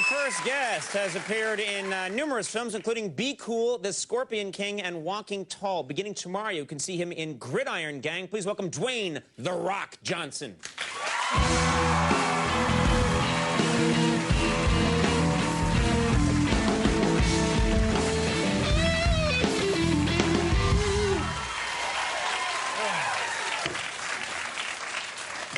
first guest has appeared in numerous films, including Be Cool, The Scorpion King, and Walking Tall. Beginning tomorrow, you can see him in Gridiron Gang. Please welcome Dwayne "The Rock" Johnson.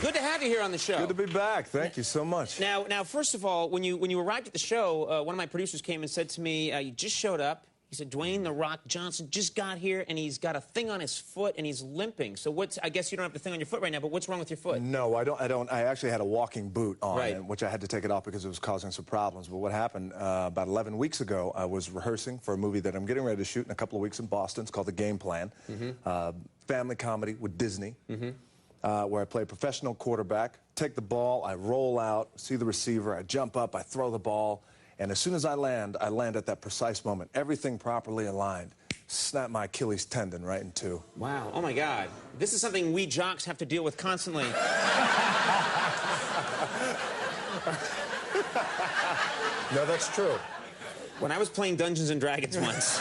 Good to have you here on the show. Good to be back. Thank you so much. Now, first of all, when you arrived at the show, one of my producers came and said to me, you just showed up. He said, Dwayne "The Rock" Johnson just got here, and he's got a thing on his foot, and he's limping. So I guess you don't have the thing on your foot right now, but what's wrong with your foot? No, I don't. I actually had a walking boot on, right, which I had to take it off because it was causing some problems. But what happened, about 11 weeks ago, I was rehearsing for a movie that I'm getting ready to shoot in a couple of weeks in Boston. It's called The Game Plan. Family comedy with Disney. Where I play a professional quarterback, take the ball, I roll out, see the receiver, I jump up, I throw the ball, and as soon as I land at that precise moment, everything properly aligned. Snap my Achilles tendon right in two. Wow, oh my God. This is something we jocks have to deal with constantly. No, that's true. When I was playing Dungeons and Dragons once,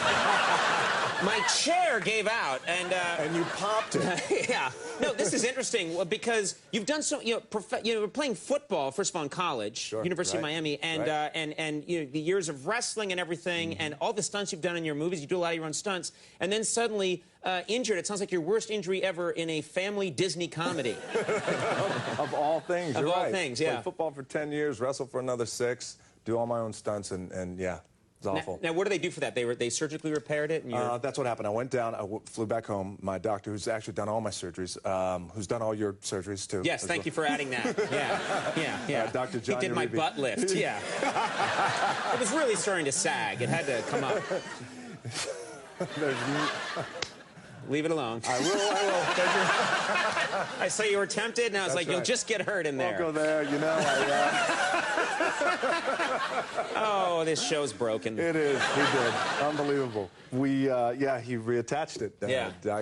my chair gave out, and you popped it. Yeah. No, this is interesting because you've done so. You were playing football first of all in college, sure, University of Miami, and right. and you know, the years of wrestling and everything, and all the stunts you've done in your movies. You do a lot of your own stunts, and then suddenly injured. It sounds like your worst injury ever in a family Disney comedy. Of all things, of you're all right. things, yeah. Played football for 10 years, wrestled for another 6, do all my own stunts, and yeah. It's awful. Now, what do they do for that? They surgically repaired it? And that's what happened. I went down, flew back home. My doctor, who's actually done all my surgeries, who's done all your surgeries, too. Yes, thank you for adding that. Yeah. Dr. John He did my butt lift, yeah. It was really starting to sag. It had to come up. Leave it alone. I will. I saw you were tempted, and I was like, right. You'll just get hurt in there. Won't go there, you know. Oh, this show's broken. It is. He did. Unbelievable. He reattached it.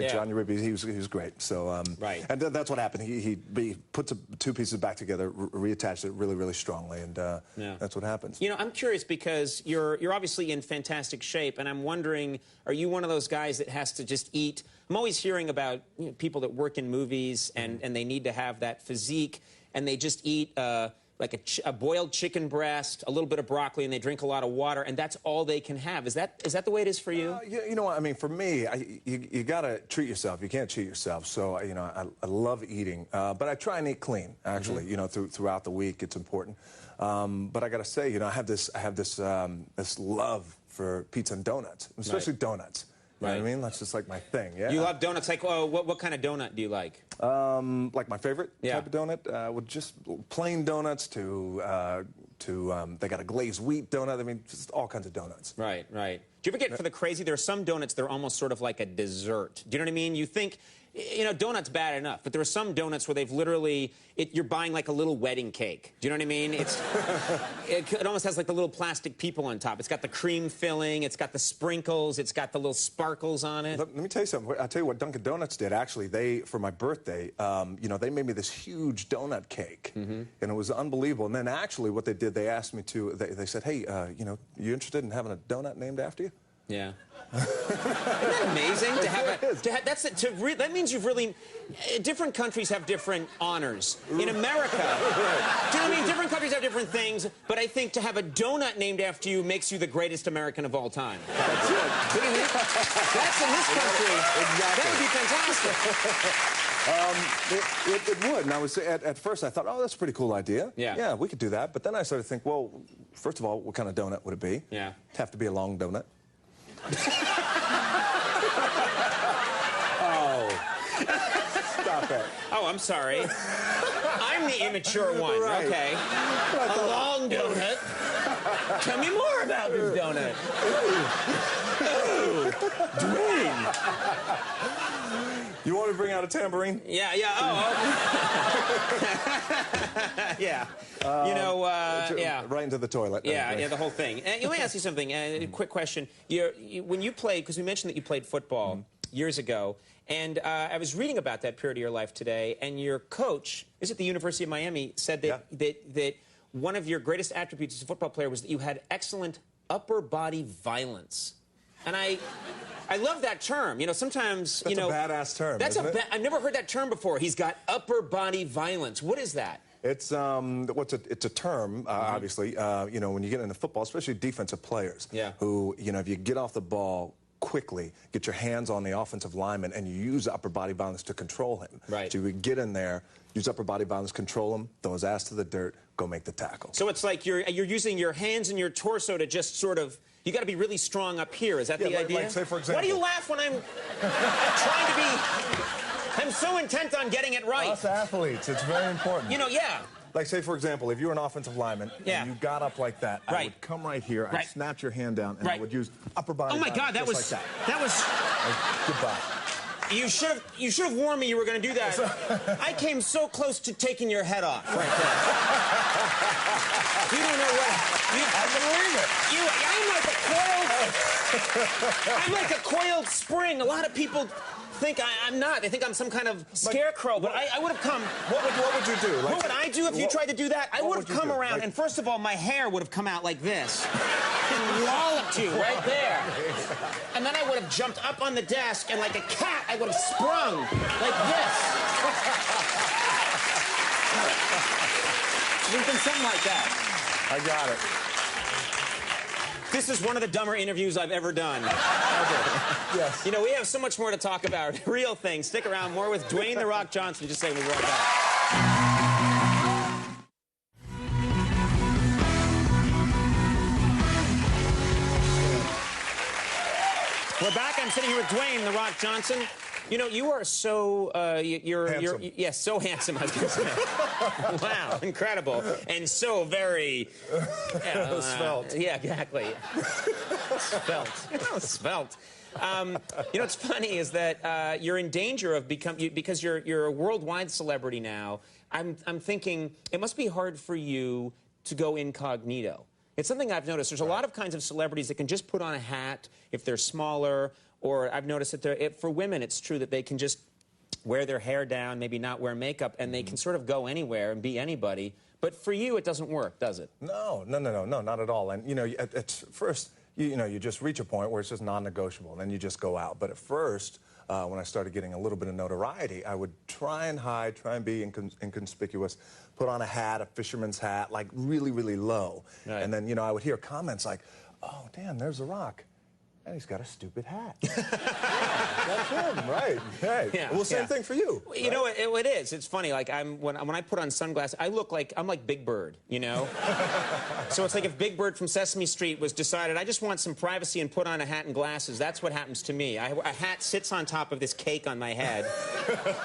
John Uribe, he was great. So, right. And that's what happened. He put two pieces back together, reattached it really, really strongly, and that's what happens. You know, I'm curious because you're obviously in fantastic shape, and I'm wondering, are you one of those guys that has to just eat? I'm always hearing about people that work in movies, and they need to have that physique, and they just eat like a boiled chicken breast, a little bit of broccoli, and they drink a lot of water, and that's all they can have. Is that the way it is for you? You know what? I mean, for me, you got to treat yourself. You can't cheat yourself. So, I love eating, but I try and eat clean, actually. Throughout the week, it's important. But I got to say, I have this love for pizza and donuts, especially donuts. You know what I mean? That's just like my thing, yeah. You love donuts. Like, what kind of donut do you like? Like my favorite type of donut, with just plain donuts to they got a glazed wheat donut. I mean, just all kinds of donuts. Right. Do you ever get for the crazy? There are some donuts that are almost sort of like a dessert. Do you know what I mean? You think, donut's bad enough, but there are some donuts where they've literally, you're buying like a little wedding cake. Do you know what I mean? It almost has like the little plastic people on top. It's got the cream filling, it's got the sprinkles, it's got the little sparkles on it. Let me tell you something. I'll tell you what Dunkin' Donuts did, actually. For my birthday, they made me this huge donut cake, and it was unbelievable. And then actually what they did, they asked me to, they said, hey, you interested in having a donut named after you? Yeah. Isn't that amazing to have that means you've really different countries have different honors. In America, do you know what I mean? Different countries have different things, but I think to have a donut named after you makes you the greatest American of all time. That's it. That's in this country. Exactly. That would be fantastic. It would, and I was at first I thought, oh, that's a pretty cool idea. Yeah, we could do that. But then I started to think, well, first of all, what kind of donut would it be? Yeah, it'd have to be a long donut. Oh. Stop it. Oh, I'm sorry. I'm the immature one. Right. Okay. A long donut. Tell me more about this donut. Ooh. Dwayne. You want to bring out a tambourine? Yeah. Yeah. Yeah. Right into the toilet. Yeah, the whole thing. Let me ask you something. A quick question. When you played, because we mentioned that you played football years ago, and I was reading about that period of your life today, and your coach is at the University of Miami said that one of your greatest attributes as a football player was that you had excellent upper body violence. And I love that term. You know, sometimes, that's you know... That's a badass term, That's isn't it? I've never heard that term before. He's got upper body violence. What is that? It's it's a term, obviously. You know, when you get into football, especially defensive players, who, you know, if you get off the ball quickly, get your hands on the offensive lineman, and you use upper body violence to control him. Right. So you would get in there, use upper body violence, control him, throw his ass to the dirt, go make the tackle. So it's like you're using your hands and your torso to just sort of... You got to be really strong up here. Is that the idea? Like, say, for example... Why do you laugh when I'm trying to be... I'm so intent on getting it right. Us athletes, it's very important. You know, yeah. Like, say, for example, if you were an offensive lineman and you got up like that, I would come right here, I'd snatch your hand down, and I would use upper body. Oh my God, that was like that was. Goodbye. You should have warned me you were going to do that. I came so close to taking your head off right there. You don't know what. I believe it. I'm like a coiled spring. A lot of people think I'm not. They think I'm some kind of scarecrow, but I would have come. What would you do? Like, what would I do if you tried to do that? I would have come around, like, and first of all, my hair would have come out like this and walloped you right there. And then I would have jumped up on the desk, and like a cat, I would have sprung like this. It would have been something like that. I got it. This is one of the dumber interviews I've ever done. Yes. You know, we have so much more to talk about. Real things. Stick around. More with Dwayne "The Rock" Johnson. Just say we'll be right back. We're back. I'm sitting here with Dwayne "The Rock" Johnson. You know, you are so, handsome. So handsome, I was going to say. Wow, incredible. And so very... svelte. Yeah, exactly. Svelte. Svelte. You know, what's funny is that you're in danger of because you're a worldwide celebrity now. I'm thinking it must be hard for you to go incognito. It's something I've noticed. There's a lot of kinds of celebrities that can just put on a hat if they're smaller, or I've noticed that for women, it's true that they can just wear their hair down, maybe not wear makeup, and they can sort of go anywhere and be anybody. But for you, it doesn't work, does it? No, not at all. And, you know, at first, you know, you just reach a point where it's just non-negotiable, and then you just go out. But at first, when I started getting a little bit of notoriety, I would try and hide, try and be inconspicuous, put on a hat, a fisherman's hat, like really, really low. Right. And then, you know, I would hear comments like, oh, damn, there's The Rock. And he's got a stupid hat. That's him, right? Hey. Yeah, well, same thing for you. You right? know, it is. It's funny. Like when I put on sunglasses, I'm like Big Bird. You know. So it's like if Big Bird from Sesame Street was decided, I just want some privacy and put on a hat and glasses. That's what happens to me. A hat sits on top of this cake on my head,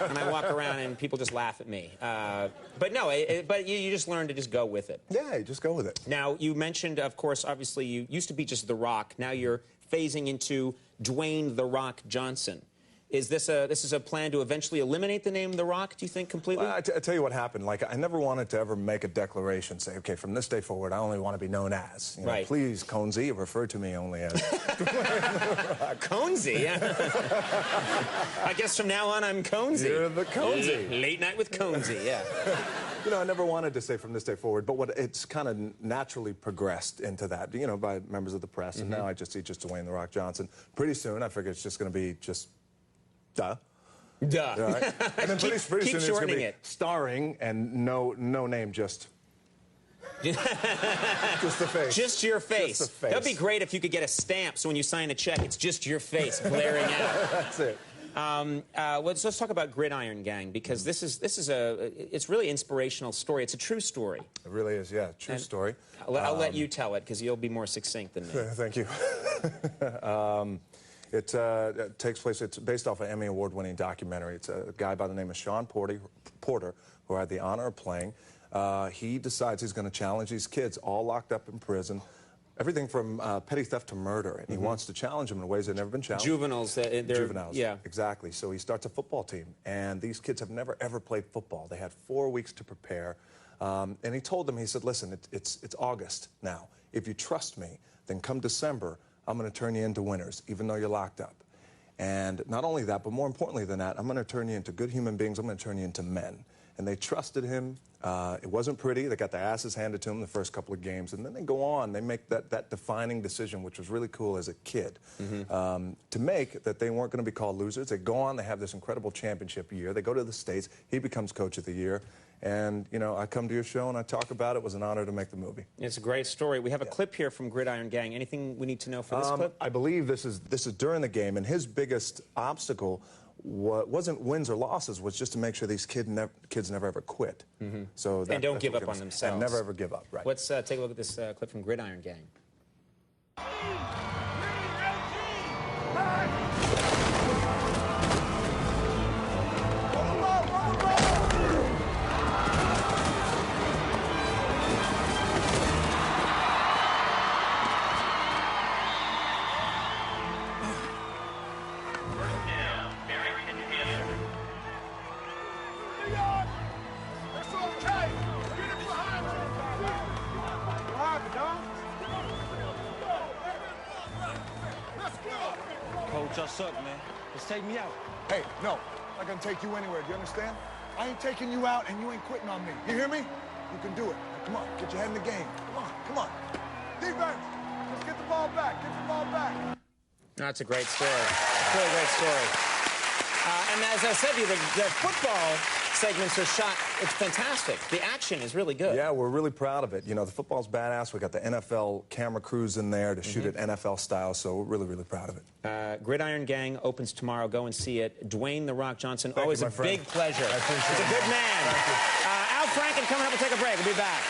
and I walk around and people just laugh at me. But no, but you just learn to just go with it. Yeah, you just go with it. Now you mentioned, of course, obviously you used to be just The Rock. Now you're phasing into Dwayne "The Rock" Johnson. Is this a plan to eventually eliminate the name The Rock, do you think, completely? Well, I tell you what happened. Like, I never wanted to ever make a declaration, say, okay, from this day forward, I only want to be known as. You know, right. Please, Conesy, refer to me only as Conesy? I guess from now on, I'm Conesy. You're the Conesy. Late night with Conesy, yeah. You know, I never wanted to say from this day forward, but it's kind of naturally progressed into that, you know, by members of the press, and now I just see Dwayne "The Rock" Johnson. Pretty soon, I figure it's just going to be just... Duh. Duh. Right? And then pretty soon it's going to be starring and no name, just the face. Just your face. Just the face. That'd be great if you could get a stamp so when you sign a check, it's just your face glaring out. That's it. Let's talk about Gridiron Gang, because it's really inspirational story. It's a true story. It really is, yeah, true story. I'll let you tell it because you'll be more succinct than me. Thank you. It takes place, it's based off an Emmy Award-winning documentary. It's a guy by the name of Sean Porter, who I had the honor of playing. He decides he's going to challenge these kids, all locked up in prison. Everything from petty theft to murder, and he wants to challenge them in ways they've never been challenged. Juveniles. Juveniles, yeah. Exactly. So he starts a football team, and these kids have never, ever played football. They had 4 weeks to prepare, and he told them, he said, listen, it's August now. If you trust me, then come December, I'm going to turn you into winners, even though you're locked up. And not only that, but more importantly than that, I'm going to turn you into good human beings. I'm going to turn you into men. and they trusted him. It wasn't pretty. They got their asses handed to them the first couple of games, and then they go on. They make that defining decision, which was really cool as a kid, to make that they weren't going to be called losers. They go on. They have this incredible championship year. They go to the States. He becomes Coach of the Year. And, you know, I come to your show and I talk about it. It was an honor to make the movie. It's a great story. We have a clip here from Gridiron Gang. Anything we need to know for this clip? I believe this is during the game, and his biggest obstacle wasn't wins or losses, was just to make sure these kids never ever quit. So and don't give up on themselves. And never ever give up, right. Let's take a look at this clip from Gridiron Gang. Coach, I suck, man. Just take me out. Hey, no. I'm not gonna take you anywhere. Do you understand? I ain't taking you out, and you ain't quitting on me. You hear me? You can do it. Now, come on, get your head in the game. Come on. Defense, let's get the ball back. Get the ball back. That's a great story. It's a really great story. And as I said to you, the football segments are shot. It's fantastic. The action is really good. Yeah, we're really proud of it. You know, the football's badass. We got the NFL camera crews in there to shoot it NFL style, so we're really, really proud of it. Gridiron Gang opens tomorrow. Go and see it. Dwayne "The Rock" Johnson, Thank always you, a my friend. big pleasure. I appreciate He's a it. good man. Al Franken coming up. We'll take a break. We'll be back.